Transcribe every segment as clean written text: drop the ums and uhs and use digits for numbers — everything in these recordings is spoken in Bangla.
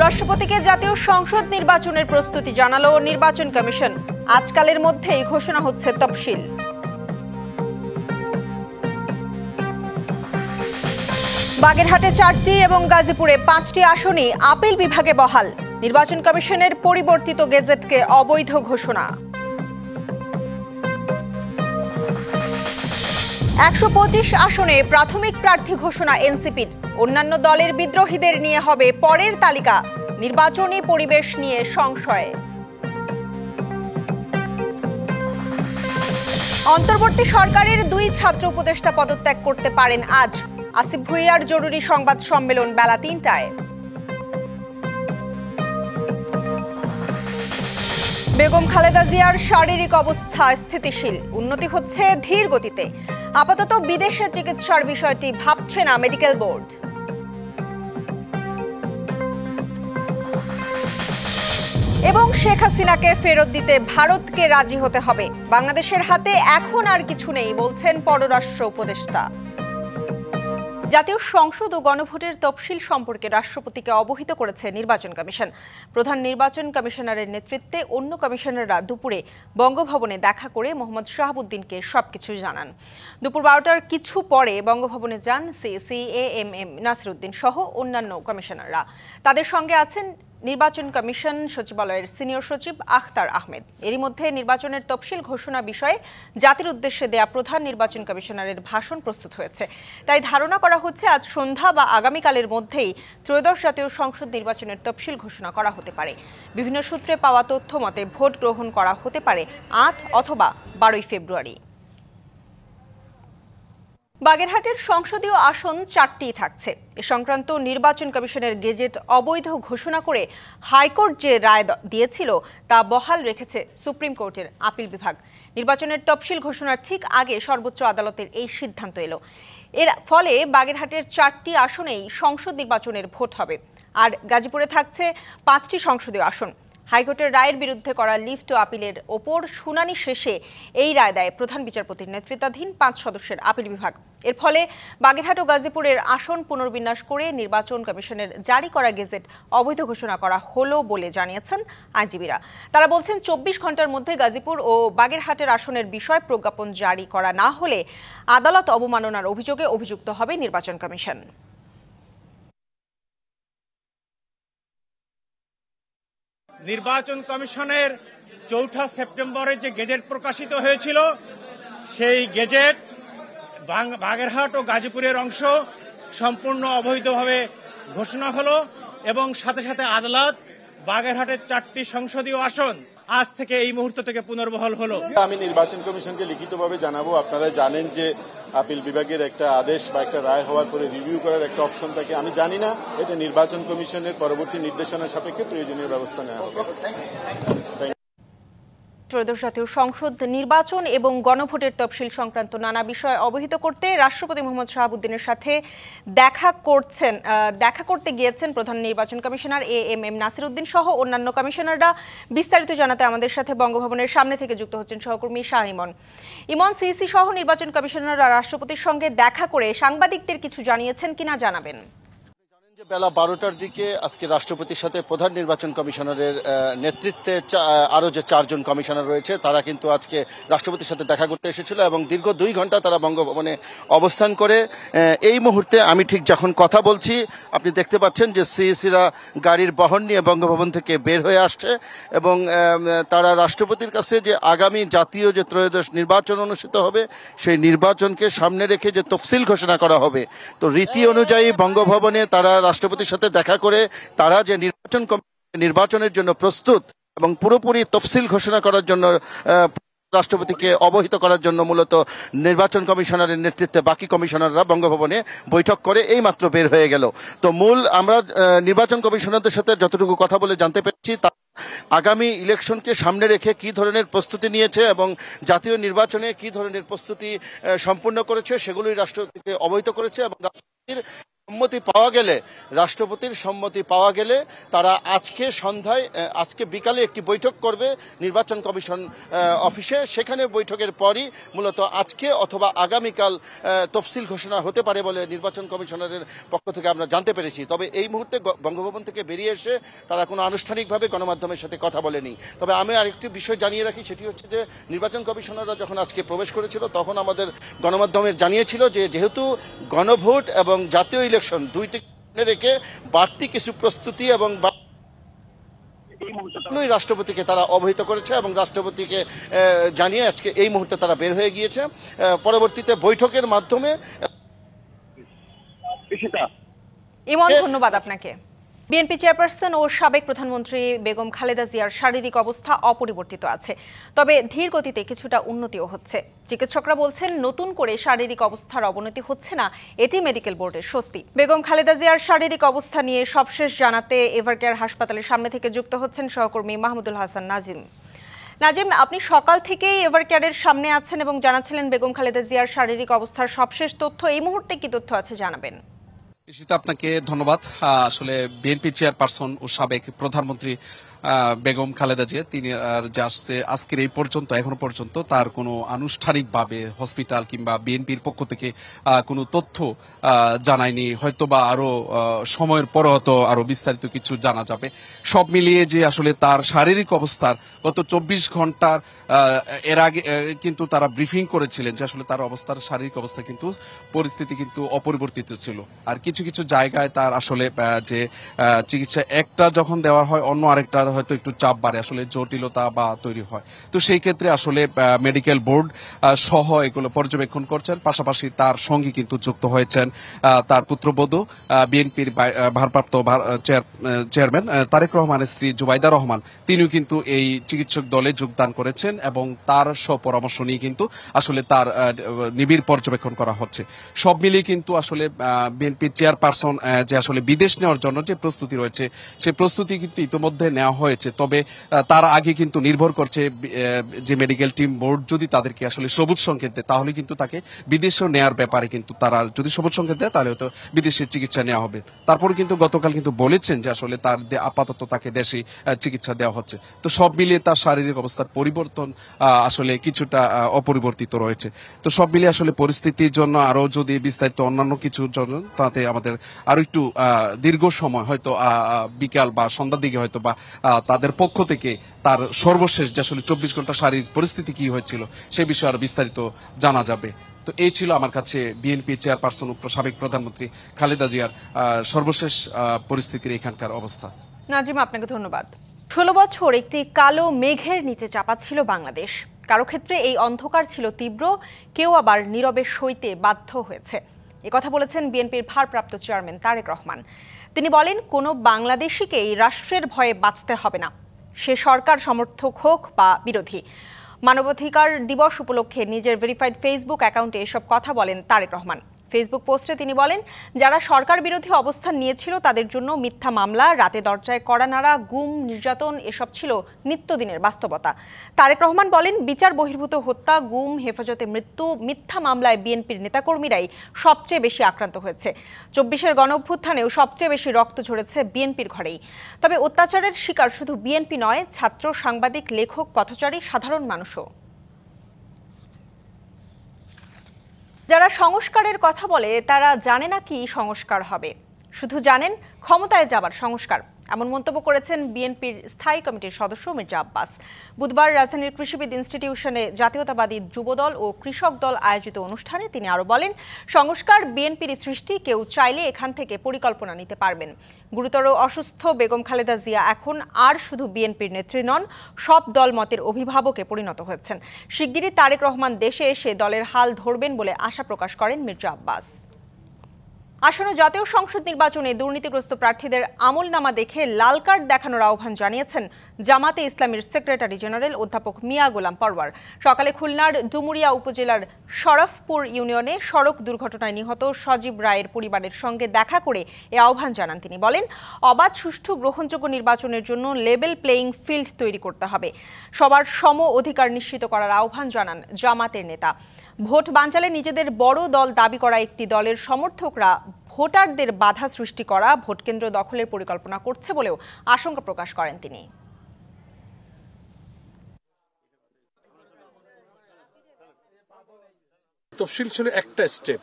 রাষ্ট্রপতিকে জাতীয় সংসদ নির্বাচনের প্রস্তুতি জানালো নির্বাচন কমিশন। আজকালের মধ্যেই ঘোষণা হচ্ছে তফসিল। বাগেরহাটে 4টি এবং গাজীপুরে 5টি আসনই আপিল বিভাগে বহাল। নির্বাচন কমিশনের পরিবর্তিত গেজেটকে অবৈধ ঘোষণা। 125 আসনে প্রাথমিক প্রার্থী ঘোষণা এনসিপির। অন্যান্য দলের বিদ্রোহীদের নিয়ে হবে পরের তালিকা। নির্বাচনী পরিবেশ নিয়ে সংশয়। অন্তর্বর্তী সরকারের 2 ছাত্র উপদেষ্টা পদত্যাগ করতে পারেন আজ। আসিফ ভুঁইয়ার জরুরি সংবাদ সম্মেলন বেলা 3টায়। বেগম খালেদা জিয়ার শারীরিক অবস্থা স্থিতিশীল, উন্নতি হচ্ছে ধীর গতিতে। আপাতত বিদেশে চিকিৎসার বিষয়টি ভাবছে না মেডিকেল বোর্ড। এবং শেখ হাসিনাকে ফেরত দিতে ভারতকে রাজি হতে হবে। বাংলাদেশের হাতে এখন আর কিছু নেই বলছেন পররাষ্ট্র উপদেষ্টা। জাতীয় সংসদ ও গণভোটের তফসিল সম্পর্কে রাষ্ট্রপতিকে অবহিত করেছে নির্বাচন কমিশন। প্রধান নির্বাচন কমিশনারের নেতৃত্বে অন্য কমিশনাররা দুপুরে বঙ্গভবনে দেখা করে মোহাম্মদ শাহাবুদ্দিনকে সবকিছু জানান। দুপুর 12টার কিছু পরে বঙ্গভবনে যান সিইসি এএমএম নাসিরউদ্দিন সহ অন্যান্য কমিশনাররা। তাদের সঙ্গে আছেন নির্বাচন কমিশন সচিবালয়ের সিনিয়র সচিব আখতার আহমেদ। এরই মধ্যে নির্বাচনের তফসিল ঘোষণা বিষয়ে জাতির উদ্দেশ্যে দেয়া প্রধান নির্বাচন কমিশনারের ভাষণ প্রস্তুত হয়েছে। তাই ধারণা করা হচ্ছে আজ সন্ধ্যা বা আগামীকালের মধ্যেই ত্রয়োদশ জাতীয় সংসদ নির্বাচনের তফসিল ঘোষণা করা হতে পারে। বিভিন্ন সূত্রে পাওয়া তথ্য মতে ভোট গ্রহণ করা হতে পারে 8 অথবা 12 ফেব্রুয়ারি। বাগেরহাটের সংসদীয় আসন 4টি থাকছে। এ সংক্রান্ত নির্বাচন কমিশনের গেজেট অবৈধ ঘোষণা করে হাইকোর্ট যে রায় দিয়েছিল তা বহাল রেখেছে সুপ্রিম কোর্টের আপিল বিভাগ। নির্বাচনের তফসিল ঘোষণার ঠিক আগে সর্বোচ্চ আদালতের এই সিদ্ধান্ত এলো। এর ফলে বাগেরহাটের 4টি আসনেই সংসদ নির্বাচনের ভোট হবে। আর গাজীপুরে থাকছে 5টি সংসদীয় আসন। হাইকোর্টের রায়ের বিরুদ্ধে করা লিভ টু আপিলের ওপর শুনানি শেষে এই রায় দেয় প্রধান বিচারপতির নেতৃত্বাধীন 5 সদস্যের আপিল বিভাগ। এর ফলে বাগেরহাট ও গাজীপুরের আসন পুনর্বিন্যাস করে নির্বাচন কমিশনের জারি করা গেজেট অবৈধ ঘোষণা করা হলো বলে জানিয়েছেন আইনজীবীরা। তারা বলছেন 24 ঘন্টার মধ্যে গাজীপুর ও বাগেরহাটের আসনের বিষয় প্রজ্ঞাপন জারি করা না হলে আদালত অবমাননার অভিযোগে অভিযুক্ত হবে নির্বাচন কমিশন। নির্বাচন কমিশনের 4 সেপ্টেম্বরে যে গেজেট প্রকাশিত হয়েছিল সেই গেজেট বাগেরহাট ও গাজীপুরের অংশ সম্পূর্ণ অবৈধভাবে ঘোষণা হলো এবং সাথে সাথে আদালত বাগেরহাটের 4টি সংসদীয় আসন আজ থেকে এই মুহূর্ত থেকে পুনর্বহাল হলো। আমি নির্বাচন কমিশনকে লিখিতভাবে জানাবো। আপনারা জানেন যে আপিল বিভাগের একটা আদেশ বা একটা রায় হওয়ার পরে রিভিউ করার একটা অপশন থাকে। আমি জানি না, এটা নির্বাচন কমিশনের পরবর্তী নির্দেশনার সাপেক্ষে প্রয়োজনীয় ব্যবস্থা নেওয়া হবে। ত্রয়োদশ জাতীয় সংসদ নির্বাচন এবং গণভোটের তফসিল সংক্রান্ত নানা বিষয় অবহিত করতে রাষ্ট্রপতি মোহাম্মদ শাহাবুদ্দিনের সাথে দেখা করতে গিয়েছেন প্রধান নির্বাচন কমিশনার এএমএম নাসিরউদ্দিন সহ অন্যান্য কমিশনাররা। বিস্তারিত জানাতে আমাদের সাথে বঙ্গভবনের সামনে থেকে যুক্ত হচ্ছেন সহকর্মী শাহ ইমন। ইমন, সিইসি সহ নির্বাচন কমিশনাররা রাষ্ট্রপতির সঙ্গে দেখা করে সাংবাদিকদের কিছু জানিয়েছেন কিনা জানাবেন। বেলা 12টার দিকে আজকে রাষ্ট্রপতির সাথে প্রধান নির্বাচন কমিশনারের নেতৃত্বে আরো যে 4 জন কমিশনার রয়েছে তারা কিন্তু আজকে রাষ্ট্রপতির সাথে দেখা করতে এসেছিল এবং দীর্ঘ 2 ঘন্টা তারা বঙ্গভবনে অবস্থান করে এই মুহূর্তে আমি ঠিক যখন কথা বলছি আপনি দেখতে পাচ্ছেন যে সিইসিরা গাড়ির বহন নিয়ে বঙ্গভবন থেকে বের হয়ে আসছে এবং তারা রাষ্ট্রপতির কাছে যে আগামী জাতীয় যে ত্রয়োদশ নির্বাচন অনুষ্ঠিত হবে সেই নির্বাচনকে সামনে রেখে যে তফসিল ঘোষণা করা হবে, তো রীতি অনুযায়ী বঙ্গভবনে তারা রাষ্ট্রপতির সাথে দেখা করে তারা যে নির্বাচনের জন্য প্রস্তুত এবং পুরোপুরি তফসিল ঘোষণা করার জন্য রাষ্ট্রপতিকে অবহিত করার জন্য মূলত নির্বাচন কমিশনারের নেতৃত্বে বাকি কমিশনাররা বঙ্গভবনে বৈঠক করে এই মাত্র বের হয়ে গেল। তো আমরা নির্বাচন কমিশনারদের সাথে যতটুকু কথা বলে জানতে পেরেছি তা আগামী ইলেকশনকে সামনে রেখে কি ধরনের প্রস্তুতি নিয়েছে এবং জাতীয় নির্বাচনে কি ধরনের প্রস্তুতি সম্পূর্ণ করেছে সেগুলোই রাষ্ট্রপতিকে অবহিত করেছে এবং সম্মতি পাওয়া গেলে, রাষ্ট্রপতির সম্মতি পাওয়া গেলে তারা আজকে সন্ধ্যায়, আজকে বিকালে একটি বৈঠক করবে নির্বাচন কমিশন অফিসে। সেখানে বৈঠকের পরই মূলত আজকে অথবা আগামীকাল তফসিল ঘোষণা হতে পারে বলে নির্বাচন কমিশনারের পক্ষ থেকে আমরা জানতে পেরেছি। তবে এই মুহূর্তে বঙ্গভবন থেকে বেরিয়ে এসে তারা কোনো আনুষ্ঠানিকভাবে গণমাধ্যমের সাথে কথা বলেনি। তবে আমি আরেকটি বিষয় জানিয়ে রাখি, সেটি হচ্ছে যে নির্বাচন কমিশনাররা যখন আজকে প্রবেশ করেছিল তখন আমাদের গণমাধ্যমের জানিয়েছিল যে যেহেতু গণভোট এবং জাতীয় ইলেকশন দুইটি রেখে বাড়তি কিছু প্রস্তুতি এবং রাষ্ট্রপতিকে তারা অবহিত করেছে এবং রাষ্ট্রপতিকে জানিয়ে আজকে এই মুহূর্তে তারা বের হয়ে গিয়েছে। পরবর্তীতে বৈঠকের মাধ্যমে ইমন, ধন্যবাদ আপনাকে। বিএনপি চেয়ারপারসন ও সাবেক প্রধানমন্ত্রী বেগম খালেদা জিয়ার শারীরিক অবস্থা অপরিবর্তিত আছে, তবে ধীর গতিতে কিছুটা উন্নতিও হচ্ছে। চিকিৎসকরা বলছেন নতুন করে শারীরিক অবস্থার অবনতি হচ্ছে না, এটি মেডিকেল বোর্ডের স্বস্তি। বেগম খালেদা জিয়ার শারীরিক অবস্থা নিয়ে সবশেষ জানাতে এভারকেয়ার হাসপাতালের সামনে থেকে যুক্ত হচ্ছেন সহকর্মী মাহমুদুল হাসান নাজিম। নাজিম, আপনি সকাল থেকেই এভারকেয়ারের সামনে আছেন এবং জানাচ্ছিলেন বেগম খালেদা জিয়ার শারীরিক অবস্থার সবশেষ তথ্য। এই মুহূর্তে কি তথ্য আছে জানাবেন? আপনাকে ধন্যবাদ। আসলে বিএনপি চেয়ারপারসন ও সাবেক প্রধানমন্ত্রী বেগম খালেদা জিয়া তিনি আজকের এই পর্যন্ত এখনো পর্যন্ত তার কোনো আনুষ্ঠানিকভাবে হসপিটাল কিংবা বিএনপির পক্ষ থেকে কোনো তথ্য জানায়নি। হয়তো বা আরো সময়ের পরে হয়তো আরো বিস্তারিত কিছু জানা যাবে। সব মিলিয়ে যে আসলে তার শারীরিক অবস্থার গত 24 ঘন্টার এর আগে কিন্তু তারা ব্রিফিং করেছিলেন যে আসলে তার অবস্থার শারীরিক অবস্থা কিন্তু পরিস্থিতি কিন্তু অপরিবর্তিত ছিল। আর কিছু কিছু জায়গায় তার আসলে যে চিকিৎসা একটা যখন দেওয়া হয় অন্য আরেকটা হয়তো একটু চাপ বাড়ে, আসলে জটিলতা বা তৈরি হয়। তো সেই ক্ষেত্রে আসলে মেডিকেল বোর্ড সহ এগুলো পর্যবেক্ষণ করছেন। পাশাপাশি তার সঙ্গে কিন্তু যুক্ত হয়েছেন তার পুত্রবধূ বিএনপির ভারপ্রাপ্ত চেয়ারম্যান তারেক রহমানের স্ত্রী জুবাইদা রহমান, তিনিও কিন্তু এই চিকিৎসক দলে যোগদান করেছেন এবং তার পরামর্শ নিয়ে কিন্তু আসলে তার নিবিড় পর্যবেক্ষণ করা হচ্ছে। সব মিলিয়ে কিন্তু আসলে বিএনপির চেয়ারপারসন যে আসলে বিদেশ নেওয়ার জন্য যে প্রস্তুতি রয়েছে সেই প্রস্তুতি কিন্তু ইতিমধ্যে নেওয়া হয়েছে। তবে তার আগে কিন্তু নির্ভর করছে যে মেডিকেল টিম বোর্ড যদি তাদেরকে আসলে সবুজ সংকেত দেয় তাহলে কিন্তু তাকে বিদেশে নেওয়ার ব্যাপারে কিন্তু তারা যদি সবুজ সংকেত দেয় তাহলে হয়তো বিদেশে চিকিৎসা নেওয়া হবে। তারপরে কিন্তু গতকাল কিন্তু বলেছেন যে আসলে তার আপাতত তাকে দেশে চিকিৎসা দেওয়া হচ্ছে। তো সব মিলিয়ে তার শারীরিক অবস্থার পরিবর্তন আসলে কিছুটা অপরিবর্তিত রয়েছে। তো সব মিলিয়ে আসলে পরিস্থিতির জন্য আরো যদি বিস্তারিত অন্যান্য কিছুর জন্য তাতে আমাদের আরো একটু দীর্ঘ সময় হয়তো বিকাল বা সন্ধ্যার দিকে হয়তো বা তাদের পক্ষ থেকে তার সর্বশেষ যে আসলে 24 ঘন্টা শারীরিক পরিস্থিতি কি হয়েছিল সে বিষয়ে আরো বিস্তারিত জানা যাবে। তো এই ছিল আমার কাছে বিএনপি চেয়ারপারসন ও সাবেক প্রধানমন্ত্রী খালেদা জিয়ার সর্বশেষ পরিস্থিতির এখানকার অবস্থা। নাজিম, আপনাকে ধন্যবাদ। 16 বছর একটি কালো মেঘের নিচে চাপা ছিল বাংলাদেশ। কারো ক্ষেত্রে এই অন্ধকার ছিল তীব্র, কেউ আবার নীরবে সইতে বাধ্য হয়েছে। একথা বলেছেন বিএনপির ভারপ্রাপ্ত চেয়ারম্যান তারেক রহমান। তিনি বলেন, কোনো বাংলাদেশিকেই রাষ্ট্রের ভয়ে বাঁচতে হবে না, সে সরকার সমর্থক হোক বা বিরোধী। মানবাধিকার দিবস উপলক্ষে নিজের ভেরিফাইড ফেসবুক অ্যাকাউন্টে এসব কথা বলেন তারেক রহমান। ফেসবুক পোস্টে তিনি বলেন, যারা সরকার বিরোধী অবস্থান নিয়েছিল তাদের জন্য মিথ্যা মামলা, রাতে দরজায় কড়া নাড়া, গুম, নির্যাতন এসব ছিল নিত্যদিনের বাস্তবতা। তারেক রহমান বলেন, বিচার বহির্ভূত হত্যা, গুম, হেফাজতে মৃত্যু, মিথ্যা মামলায় বিএনপির নেতাকর্মীরাই সবচেয়ে বেশি আক্রান্ত হয়েছে। 24-এর গণঅভ্যুত্থানেও সবচেয়ে বেশি রক্ত ঝরেছে বিএনপির ঘরেই। তবে অত্যাচারের শিকার শুধু বিএনপি নয়, ছাত্র, সাংবাদিক, লেখক, পথচারী, সাধারণ মানুষও। যারা সংস্কারের কথা বলে তারা জানে না কি সংস্কার হবে, শুধু জানেন ক্ষমতায় যাবার সংস্কার। এমন মন্তব্য করেছেন বিএনপির স্থায়ী কমিটির সদস্য মির্জা আব্বাস। বুধবার রাজধানীর কৃষিবিদ ইনস্টিটিউশনে জাতীয়তাবাদী যুবদল ও কৃষক দল আয়োজিত অনুষ্ঠানে তিনি আরো বলেন, সংস্কার বিএনপির সৃষ্টি, কেউ চাইলে এখান থেকে পরিকল্পনা নিতে পারবেন। গুরুতর অসুস্থ বেগম খালেদা জিয়া এখন আর শুধু বিএনপির নেত্রী নন, সব দল মতের অভিভাবকে পরিণত হয়েছেন। শিগগিরই তারেক রহমান দেশে এসে দলের হাল ধরবেন বলে আশা প্রকাশ করেন মির্জা আব্বাস। আসন্ন জাতীয় সংসদ নির্বাচনে দুর্নীতিগ্রস্ত প্রার্থীদের আমলনামা দেখে লাল কার্ড দেখানোর আহ্বান জানিয়েছেন জামাতে ইসলামীর সেক্রেটারি জেনারেল অধ্যাপক মিয়া গোলাম পরওয়ার। সকালে খুলনার ডুমুরিয়া উপজেলার শরফপুর ইউনিয়নে সড়ক দুর্ঘটনায় নিহত সজীব রায়ের পরিবারের সঙ্গে দেখা করে এ আহ্বান জানান তিনি। বলেন, অবাধ, সুষ্ঠু, গ্রহণযোগ্য নির্বাচনের জন্য লেভেল প্লেয়িং ফিল্ড তৈরি করতে হবে। সবার সম অধিকার নিশ্চিত করার আহ্বান জানান জামাতের নেতা। ভোট বানচালে নিজেদের বড় দল দাবি করা একটি দলের সমর্থকরা ভোটারদের বাধা সৃষ্টি করা, ভোটকেন্দ্র দখলের পরিকল্পনা করছে বলেও আশঙ্কা প্রকাশ করেন তিনি। তফসিল ছিল একটা স্টেপ।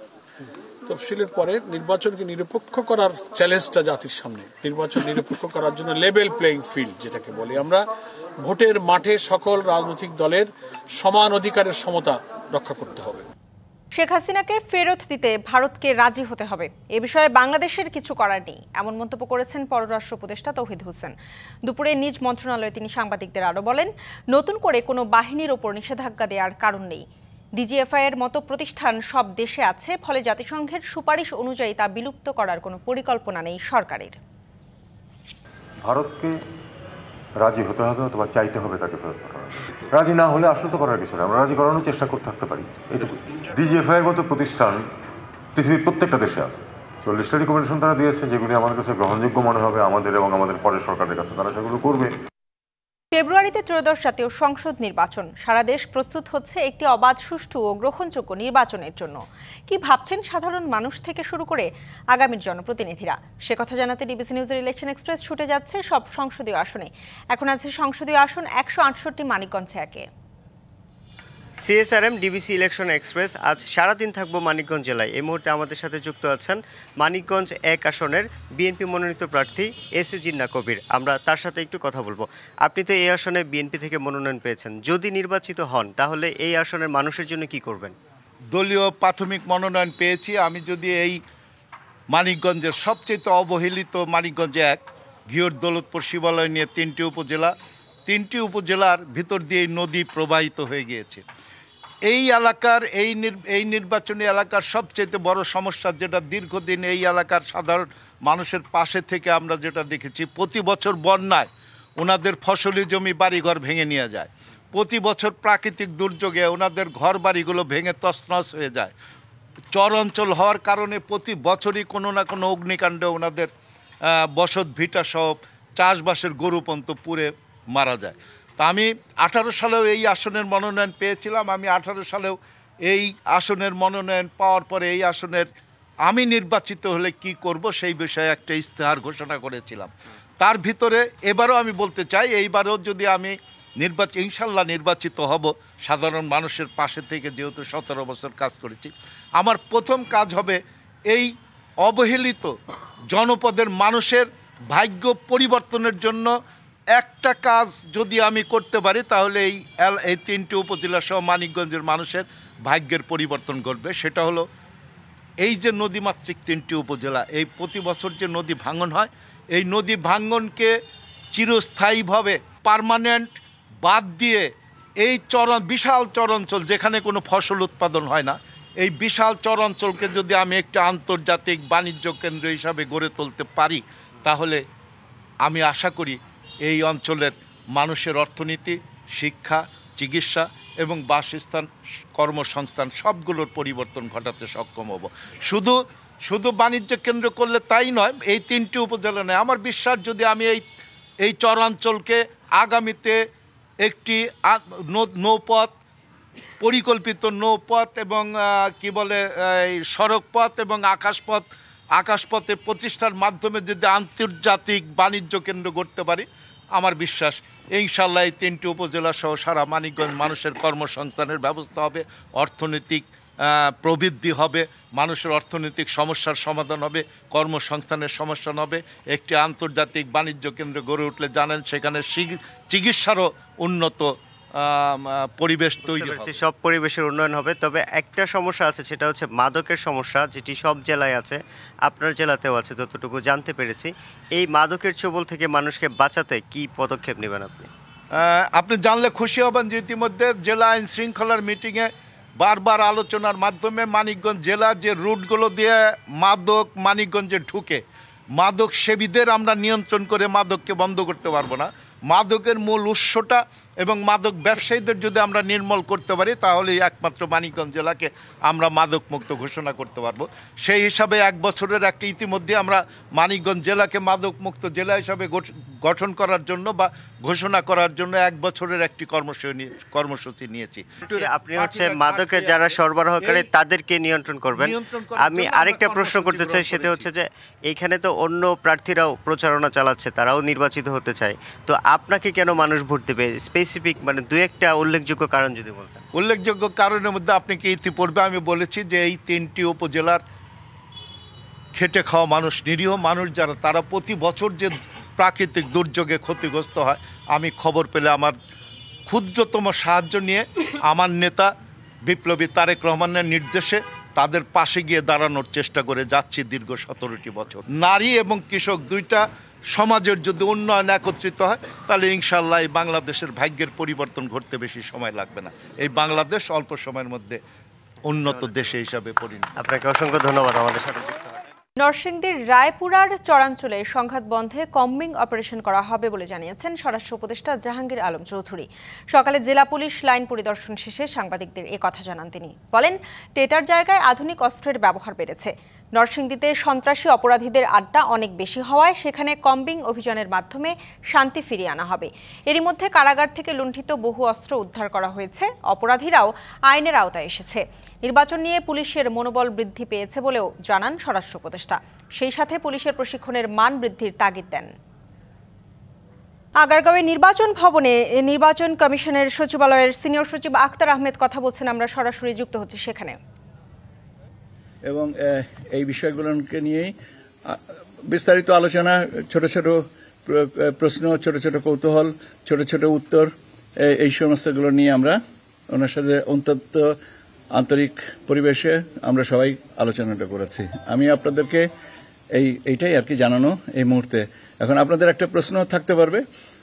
তফসিলের পরে নির্বাচনকে নিরপেক্ষ করার চ্যালেঞ্জটা জাতির সামনে, নির্বাচন নিরপেক্ষ করার জন্য লেভেল প্লেইং ফিল্ড যেটাকে বলি আমরা, ভোটের মাঠে সকল রাজনৈতিক দলের সমান অধিকারের সমতা রক্ষা করতে হবে। শেখ হাসিনাকে ফেরত দিতে ভারতকে রাজি হতে হবে, এ বিষয়ে বাংলাদেশের কিছু করার নেই, এমন মন্তব্য করেছেন পররাষ্ট্র উপদেষ্টা তৌহিদ হোসেন। দুপুরে নিজ মন্ত্রণালয়ে তিনি সাংবাদিকদের আরও বলেন, নতুন করে কোনো বাহিনীর ওপর নিষেধাজ্ঞা দেওয়ার কারণ নেই। ডিজিএফআই এর মতো প্রতিষ্ঠান সব দেশে আছে, ফলে জাতিসংঘের সুপারিশ অনুযায়ী তা বিলুপ্ত করার কোনো পরিকল্পনা নেই সরকারের। ভারতকে রাজি হতে হবে অথবা চাইতে হবে তাকে ফেরত পাঠানো। রাজি না হলে আসলে তো করার কিছু না, আমরা রাজি করানোর চেষ্টা করতে থাকতে পারি, এটুকু। ডিজিএফআই এর মতো প্রতিষ্ঠান পৃথিবীর প্রত্যেকটা দেশে আছে। 40টা রিকমেন্ডেশন তারা দিয়েছে, যেগুলি আমাদের কাছে গ্রহণযোগ্য মনে হবে আমাদের এবং আমাদের পরের সরকারের কাছে, তারা সেগুলো করবে। ফেব্রুয়ারিতে ত্রয়োদশ জাতীয় সংসদ নির্বাচন, সারা দেশ প্রস্তুত হচ্ছে একটি অবাধ, সুষ্ঠু ও গ্রহণযোগ্য নির্বাচনের জন্য। কি ভাবছেন সাধারণ মানুষ থেকে শুরু করে আগামীর জনপ্রতিনিধিরা, সে কথা জানাতে ডিবিসি নিউজের ইলেকশন এক্সপ্রেস ছুটে যাচ্ছে সব সংসদীয় আসনে। এখন আছে সংসদীয় আসন 168 মানিকগঞ্জে একে। সিএসআরএম ডিবিসি ইলেকশন এক্সপ্রেস আজ সারাদিন থাকবো মানিকগঞ্জ জেলায়। এই মুহূর্তে আমাদের সাথে যুক্ত আছেন মানিকগঞ্জ 1 আসনের বিএনপি মনোনীত প্রার্থী এসএ জিন্নাহ কবির। আমরা তার সাথে একটু কথা বলবো। আপনি তো এই আসনে বিএনপি থেকে মনোনয়ন পেয়েছেন, যদি নির্বাচিত হন তাহলে এই আসনের মানুষের জন্য কি করবেন? দলীয় প্রাথমিক মনোনয়ন পেয়েছি। আমি যদি এই মানিকগঞ্জের সবচেয়ে অবহেলিত মানিকগঞ্জ 1 ঘিওর দৌলতপুর শিবালয় নিয়ে 3টি উপজেলা, 3টি উপজেলার ভিতর দিয়ে নদী প্রবাহিত হয়ে গিয়েছে। এই এলাকার এই নির্বাচনী এলাকার সবচেয়ে বড় সমস্যা, যেটা দীর্ঘদিন এই এলাকার সাধারণ মানুষের পাশে থেকে আমরা যেটা দেখেছি, প্রতি বছর বন্যায় ওনাদের ফসলি জমি বাড়িঘর ভেঙে নিয়ে যায়। প্রতি বছর প্রাকৃতিক দুর্যোগে ওনাদের ঘর বাড়িগুলো ভেঙে তছনছ হয়ে যায়। চর অঞ্চল হওয়ার কারণে প্রতি বছরই কোনো না কোনো অগ্নিকাণ্ডে ওনাদের বসত ভিটা সহ চাষবাসের গরু পর্যন্ত পুড়ে মারা যায়। তা আমি 18 সালেও এই আসনের মনোনয়ন পেয়েছিলাম। আমি 18 সালেও এই আসনের মনোনয়ন পাওয়ার পরে এই আসনের আমি নির্বাচিত হলে কি করব সেই বিষয়ে একটা ইস্তেহার ঘোষণা করেছিলাম। তার ভিতরে এবারও আমি বলতে চাই, এইবারও যদি আমি ইনশাল্লাহ নির্বাচিত হব সাধারণ মানুষের পাশে থেকে, যেহেতু 17 বছর কাজ করেছি, আমার প্রথম কাজ হবে এই অবহেলিত জনপদের মানুষের ভাগ্য পরিবর্তনের জন্য একটা কাজ যদি আমি করতে পারি, তাহলে এই 3টি উপজেলা সহ মানিকগঞ্জের মানুষের ভাগ্যের পরিবর্তন ঘটবে। সেটা হলো এই যে নদীমাতৃক 3টি উপজেলা, এই প্রতি বছর যে নদী ভাঙন হয়, এই নদী ভাঙনকে চিরস্থায়ীভাবে পার্মানেন্ট বাদ দিয়ে এই বিশাল চরাঞ্চল যেখানে কোনো ফসল উৎপাদন হয় না, এই বিশাল চরাঞ্চলকে যদি আমি একটা আন্তর্জাতিক বাণিজ্য কেন্দ্র হিসাবে গড়ে তুলতে পারি, তাহলে আমি আশা করি এই অঞ্চলের মানুষের অর্থনীতি, শিক্ষা, চিকিৎসা এবং বাসস্থান, কর্মসংস্থান সবগুলোর পরিবর্তন ঘটাতে সক্ষম হব। শুধু বাণিজ্য কেন্দ্র করলে তাই নয়, এই 3টি উপজেলা নয়, আমার বিশ্বাস যদি আমি এই চরাঞ্চলকে আগামীতে একটি নৌপথ, পরিকল্পিত নৌপথ এবং সড়ক পথ এবং আকাশপথের প্রতিষ্ঠার মাধ্যমে যদি আন্তর্জাতিক বাণিজ্য কেন্দ্র গড়তে পারি, আমার বিশ্বাস ইনশাল্লাহ এই 3টি উপজেলা সহ সারা মানিকগঞ্জ মানুষের কর্মসংস্থানের ব্যবস্থা হবে, অর্থনৈতিক প্রবৃদ্ধি হবে, মানুষের অর্থনৈতিক সমস্যার সমাধান হবে, কর্মসংস্থানের সমস্যা হবে। একটি আন্তর্জাতিক বাণিজ্য কেন্দ্র গড়ে উঠলে জানেন সেখানে চিকিৎসারও উন্নত পরিবেশ তৈরি হবে, সব পরিবেশের উন্নয়ন হবে। তবে একটা সমস্যা আছে, সেটা হচ্ছে মাদকের সমস্যা, যেটি সব জেলায় আছে, আপনার জেলাতেও আছে যতটুকু জানতে পেরেছি। এই মাদকের ছোবল থেকে মানুষকে বাঁচাতে কি পদক্ষেপ নেবেন আপনি? আপনি জানলে খুশি হবেন যে ইতিমধ্যে জেলা আইন শৃঙ্খলার মিটিংয়ে বারবার আলোচনার মাধ্যমে মানিকগঞ্জ জেলার যে রুটগুলো দিয়ে মাদক মানিকগঞ্জে ঢুকে, মাদক সেবীদের আমরা নিয়ন্ত্রণ করে মাদককে বন্ধ করতে পারবো না। মাদকের মূল উৎসটা এবং মাদক ব্যবসায়ীদের যদি আমরা নির্মূল করতে পারি তাহলেই একমাত্র মানিকগঞ্জ জেলাকে আমরা মাদক মুক্ত ঘোষণা করতে পারবো। সেই হিসাবে 1 বছরের একটা ইতিমধ্যে আমরা মানিকগঞ্জ জেলাকে মাদক মুক্ত জেলা হিসাবে গঠন করার জন্য বা ঘোষণা করার জন্য 1 বছরের একটি কর্মসূচি নিয়েছি। আপনি হচ্ছে মাদকের যারা সরবরাহকারী তাদেরকে নিয়ন্ত্রণ করবেন। আমি আরেকটা প্রশ্ন করতে চাই, সেটা হচ্ছে যে এইখানে তো অন্য প্রার্থীরাও প্রচারণা চালাচ্ছে, তারাও নির্বাচিত হতে চায়, তো আপনাকে কেন মানুষ ভোট দেবে? স্পেসিফিক মানে 2-1টা উল্লেখযোগ্য কারণ যদি বলতেন। উল্লেখযোগ্য কারণের মধ্যে আপনাকে ইতিপূর্বে আমি বলেছি যে এই 3টি উপজেলার খেটে খাওয়া মানুষ, নিরীহ মানুষ যারা, তারা প্রতি বছর যে প্রাকৃতিক দুর্যোগে ক্ষতিগ্রস্ত হয়, আমি খবর পেলে আমার ক্ষুদ্রতম সাহায্য নিয়ে আমার নেতা বিপ্লবী তারেক রহমানের নির্দেশে তাদের পাশে গিয়ে দাঁড়ানোর চেষ্টা করে যাচ্ছি দীর্ঘ 17টি বছর। নারী এবং কৃষক দুইটা সমাজের যদি উন্নয়ন একত্রিত হয় তাহলে ইনশাআল্লাহ এই বাংলাদেশের ভাগ্যের পরিবর্তন ঘটতে বেশি সময় লাগবে না। এই বাংলাদেশ অল্প সময়ের মধ্যে উন্নত দেশে হিসাবে পরিণত। আপনাকে অসংখ্য ধন্যবাদ আমাদের সাথে। নরসিংদীর রায়পুরার চরাঞ্চলে সংঘাত বন্ধে কম্বিং অপারেশন করা হবে বলে জানিয়েছেন স্বরাষ্ট্র উপদেষ্টা জাহাঙ্গীর আলম চৌধুরী। সকালে জেলা পুলিশ লাইন পরিদর্শন শেষে সাংবাদিকদের এ কথা জানান তিনি। বলেন, টেটার জায়গায় আধুনিক অস্ত্রের ব্যবহার বেড়েছে। নরসিংদীতে সন্ত্রাসী অপরাধীদের আড্ডা অনেক বেশি হওয়ায় সেখানে কম্বিং অভিযানের মাধ্যমে শান্তি ফিরিয়ে আনা হবে। এরই মধ্যে কারাগার থেকে লুণ্ঠিত বহু অস্ত্র উদ্ধার করা হয়েছে। অপরাধীরাও আইনের আওতায় এসেছে। নির্বাচন নিয়ে পুলিশের মনোবল বৃদ্ধি পেয়েছে বলেও জানান স্বরাষ্ট্র উপদেষ্টা। সেই সাথে পুলিশের প্রশিক্ষণের মান বৃদ্ধির তাগিদ দেন। আগারগাঁওয়ে নির্বাচন ভবনে নির্বাচন কমিশনের সচিবালয়ের সিনিয়র সচিব আক্তার আহমেদ কথা বলছেন। আমরা সরাসরি যুক্ত হচ্ছি সেখানে। এবং এই বিষয়গুলোকে নিয়েই বিস্তারিত আলোচনা, ছোট ছোট প্রশ্ন, ছোট ছোট কৌতূহল, ছোট ছোট উত্তর, এই সমস্তগুলো নিয়ে আমরা ওনার সাথে অত্যন্ত আন্তরিক পরিবেশে আমরা সবাই আলোচনাটা করেছি। আমি আপনাদেরকে এইটাই আর কি জানানো এই মুহূর্তে। এখন আপনাদের একটা প্রশ্ন থাকতে পারবে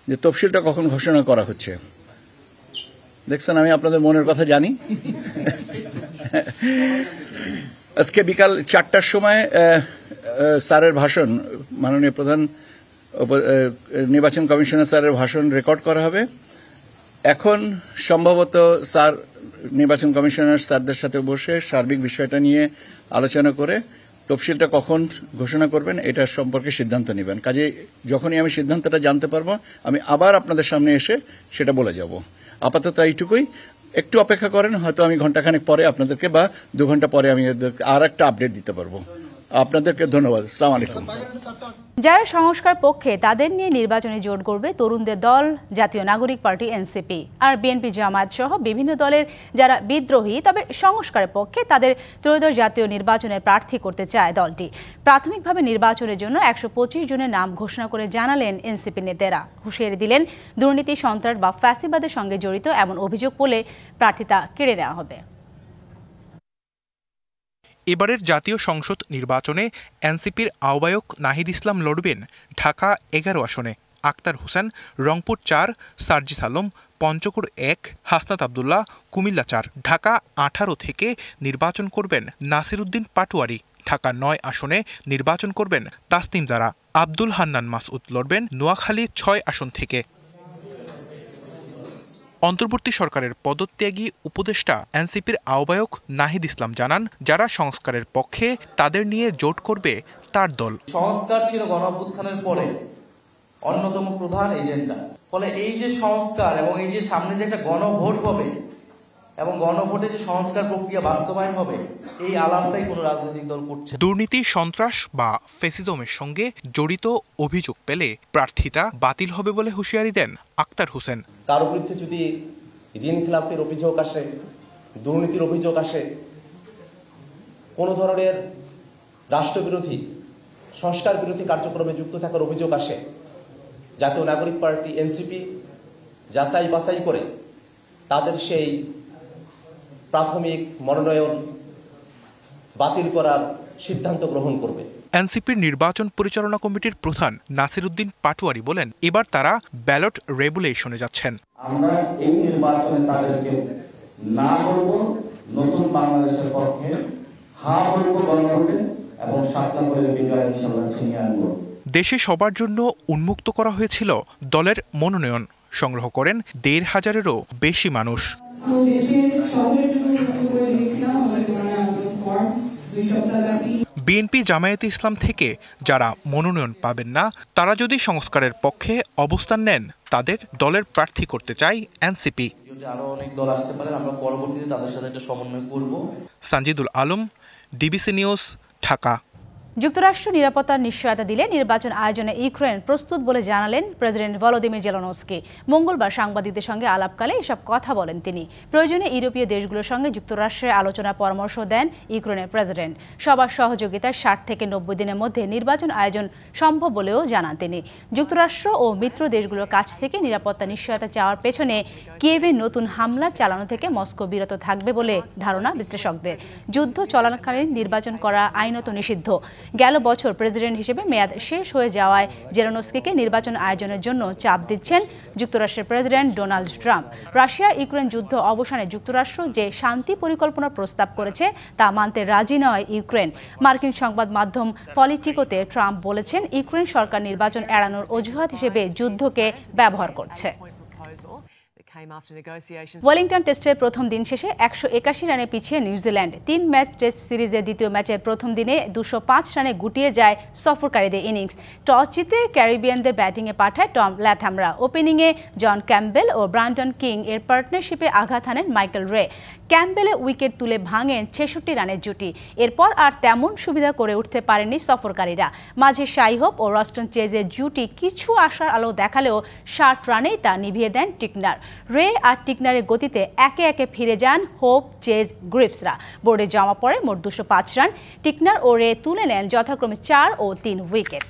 যে তফসিলটা কখন ঘোষণা করা হচ্ছে। দেখছেন, আমি আপনাদের মনের কথা জানি। আজকে বিকাল 4টার সময় স্যারের ভাষণ, মাননীয় প্রধান নির্বাচন কমিশনার স্যারের ভাষণ রেকর্ড করা হবে। এখন সম্ভবত স্যার নির্বাচন কমিশনার স্যারদের সাথে বসে সার্বিক বিষয়টা নিয়ে আলোচনা করে তফসিলটা কখন ঘোষণা করবেন এটা সম্পর্কে সিদ্ধান্ত নেবেন। কাজে যখনই আমি সিদ্ধান্তটা জানতে পারবো আমি আবার আপনাদের সামনে এসে সেটা বলে যাব। আপাতত এইটুকুই, একটু অপেক্ষা করেন, হয়তো আমি ঘন্টাখানেক পরে আপনাদেরকে বা 2 ঘন্টা পরে আমি আর একটা আপডেট দিতে পারবো। আপনাদেরকে ধন্যবাদ। আসসালামু আলাইকুম। যারা সংস্কার পক্ষে তাদের নিয়ে নির্বাচনে জোট করবে তরুণদের দল জাতীয় নাগরিক পার্টি এনসিপি আর বিএনপি জামায়াত সহ বিভিন্ন দলের যারা বিদ্রোহী তবে সংস্কারের পক্ষে তাদের ত্রয়োদশ জাতীয় নির্বাচনে প্রার্থী করতে চায় দলটি। প্রাথমিকভাবে নির্বাচনের জন্য 125 জনের নাম ঘোষণা করে জানালেন এনসিপি নেতারা। হুঁশিয়ারি দিলেন দুর্নীতি, সন্ত্রাস বা ফ্যাসিবাদের সঙ্গে জড়িত এমন অভিযোগ পেলে প্রার্থিতা কেড়ে নেওয়া হবে। এবারের জাতীয় সংসদ নির্বাচনে এনসিপির আহ্বায়ক নাহিদ ইসলাম লড়বেন ঢাকা 11 আসনে। আক্তার হোসেন রংপুর 4, সার্জিস আলম পঞ্চগড় 1, হাসনাত আবদুল্লাহ কুমিল্লা 4। ঢাকা 18 থেকে নির্বাচন করবেন নাসির উদ্দিন পাটোয়ারি। ঢাকা 9 আসনে নির্বাচন করবেন তাসনিম জারা। আব্দুল হান্নান মাসউদ লড়বেন নোয়াখালী 6 আসন থেকে। অন্তর্বর্তী সরকারের পদত্যাগী উপদেষ্টা এনসিপির আহ্বায়ক নাহিদ ইসলাম জানান, যারা সংস্কারের পক্ষে তাদের নিয়ে জোট করবে তার দল। সংস্কার ছিল গণঅভ্যুত্থানের পরে অন্যতম প্রধান এজেন্ডা। ফলে এই যে সংস্কার এবং এই যে সামনে যে একটা গণভোট হবে এবং গণভোটে যে সংস্কার প্রক্রিয়া বাস্তবায়ন হবে, এই আলাপটাই কোনো রাজনৈতিক দল করছে। দুর্নীতি, সন্ত্রাস বা ফ্যাসিজমের সঙ্গে জড়িত অভিযোগ পেলে প্রার্থিতা বাতিল হবে বলে হুঁশিয়ারি দেন আক্তার হোসেন। কারো বিরুদ্ধে যদি ঋণ খেলাপির অভিযোগ আসে, দুর্নীতির অভিযোগ আসে, কোনো ধরনের রাষ্ট্রবিরোধী, সংস্কার বিরোধী কার্যক্রমে যুক্ত থাকার অভিযোগ আসে, জাতীয় নাগরিক পার্টি এনসিপি যাচাই বাছাই করে তাদের সেই প্রাথমিক মনোনয়ন বাতিল করার সিদ্ধান্ত গ্রহণ করবে। এনসিপির নির্বাচন পরিচালনা কমিটির প্রধান নাসির উদ্দিন পাটোয়ারি বলেন, এবার তারা ব্যালট রেগুলেশনে যাচ্ছেন। আমরা এই নির্বাচনে তাদেরকে না বলব নতুন বাংলাদেশের পক্ষে, হা বলব গণভোটে এবং 7 নম্বরের বিজয় ইনশাআল্লাহ ছিনিয়ে আনবো। দেশে সবার জন্য উন্মুক্ত করা হয়েছিল দলের মনোনয়ন। সংগ্রহ করেন ১৫০০-এরও বেশি মানুষ। বিএনপি জামায়াতে ইসলাম থেকে যারা মনোনয়ন পাবেন না, তারা যদি সংস্কারের পক্ষে অবস্থান নেন, তাদের দলের প্রার্থী করতে চায় এনসিপি। আরো অনেক দল আসতে পারে, আমরা পরবর্তীতে তাদের সাথে একটা সমন্বয় করব। Sanjidul Alam, DBC news, Dhaka. যুক্তরাষ্ট্র নিরাপত্তার নিশ্চয়তা দিলে নির্বাচন আয়োজনে ইউক্রেন প্রস্তুত বলে জানালেন প্রেসিডেন্ট ভলোদিমির জেলেনস্কি। মঙ্গলবার সাংবাদিকদের সঙ্গে আলাপকালে এসব কথা বলেন তিনি। প্রয়োজনে ইউরোপীয় দেশগুলোর সঙ্গে যুক্তরাষ্ট্রের আলোচনা পরামর্শ দেন ইউক্রেনের প্রেসিডেন্ট। সবার সহযোগিতায় 60 থেকে 90 দিনের মধ্যে নির্বাচন আয়োজন সম্ভব বলেও জানান তিনি। যুক্তরাষ্ট্র ও মিত্র দেশগুলোর কাছ থেকে নিরাপত্তা নিশ্চয়তা চাওয়ার পেছনে কিয়েভে নতুন হামলা চালানো থেকে মস্কো বিরত থাকবে বলে ধারণা বিশ্লেষকদের। যুদ্ধ চলাকালীন নির্বাচন করা আইনত নিষিদ্ধ। গেল বছর প্রেসিডেন্ট হিসেবে মেয়াদ শেষ হয়ে যাওয়ায় জেলেনস্কিকে নির্বাচন আয়োজনের জন্য চাপ দিচ্ছেন যুক্তরাষ্ট্রের president Donald Trump. Russia Ukraine যুদ্ধ অবসানে যুক্তরাষ্ট্র যে শান্তি পরিকল্পনার প্রস্তাব করেছে তা মানতে রাজি নয় ইউক্রেন। মার্কিন সংবাদ মাধ্যম পলিটিকোতে ট্রাম্প বলেছেন, ইউক্রেন সরকার নির্বাচন এড়ানোর অজুহাত হিসেবে যুদ্ধকে ব্যবহার করছে। ওয়েলিংটন টেস্টের প্রথম দিন শেষে 181 রানে পিছিয়ে নিউজিল্যান্ড। 3 ম্যাচ টেস্ট সিরিজের দ্বিতীয় ম্যাচের প্রথম দিনে 205 রানে গুটিয়ে যায় সফরকারীদের ইনিংস। টস জিতে ক্যারিবিয়ানদের ব্যাটিংয়ে পাঠায় টম ল্যাথামরা। ওপেনিংয়ে জন ক্যাম্বেল ও ব্রান্ডন কিং এর পার্টনারশিপে আঘাত হানেন মাইকেল রে। ক্যাম্বেলে উইকেট তুলে ভাঙেন 66 রানের জুটি। এরপর আর তেমন সুবিধা করে উঠতে পারেননি সফরকারীরা। মাঝে শাই হোপ ও রস্টন চেজের জুটি কিছু আশার আলো দেখালেও 60 রানেই তা নিভিয়ে দেন টিকনার। রে আর টিকনারের গতিতে একে একে ফিরে যান হোপ, চেজ, গ্রিভসরা। বোর্ডে জমা পড়ে মোট 205 রান। টিকনার ও রে তুলে নেন যথাক্রমে 4 ও 3 উইকেট।